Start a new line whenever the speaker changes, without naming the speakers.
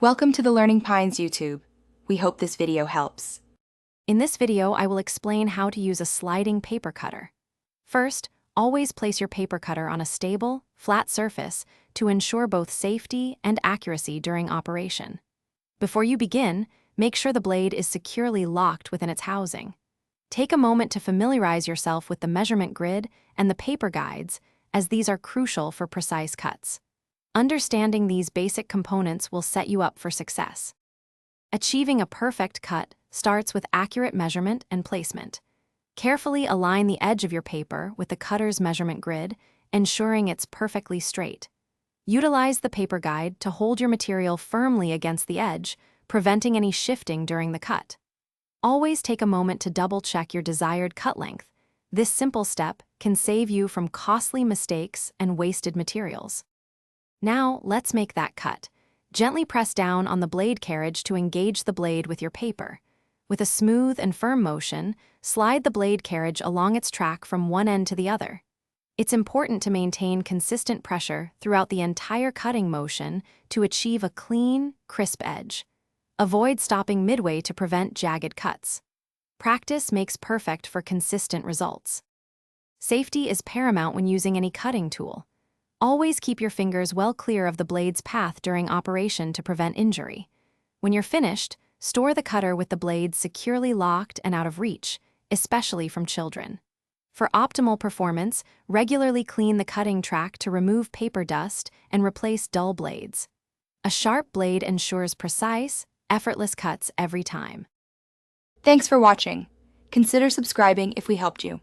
Welcome to the Learning Pines YouTube. We hope this video helps.
In this video, I will explain how to use a sliding paper cutter. First, always place your paper cutter on a stable, flat surface to ensure both safety and accuracy during operation. Before you begin, make sure the blade is securely locked within its housing. Take a moment to familiarize yourself with the measurement grid and the paper guides, as these are crucial for precise cuts. Understanding these basic components will set you up for success. Achieving a perfect cut starts with accurate measurement and placement. Carefully align the edge of your paper with the cutter's measurement grid, ensuring it's perfectly straight. Utilize the paper guide to hold your material firmly against the edge, preventing any shifting during the cut. Always take a moment to double-check your desired cut length. This simple step can save you from costly mistakes and wasted materials. Now, let's make that cut. Gently press down on the blade carriage to engage the blade with your paper. With a smooth and firm motion, slide the blade carriage along its track from one end to the other. It's important to maintain consistent pressure throughout the entire cutting motion to achieve a clean, crisp edge. Avoid stopping midway to prevent jagged cuts. Practice makes perfect for consistent results. Safety is paramount when using any cutting tool. Always keep your fingers well clear of the blade's path during operation to prevent injury. When you're finished, store the cutter with the blades securely locked and out of reach, especially from children. For optimal performance, regularly clean the cutting track to remove paper dust and replace dull blades. A sharp blade ensures precise, effortless cuts every time.
Thanks for watching. Consider subscribing if we helped you.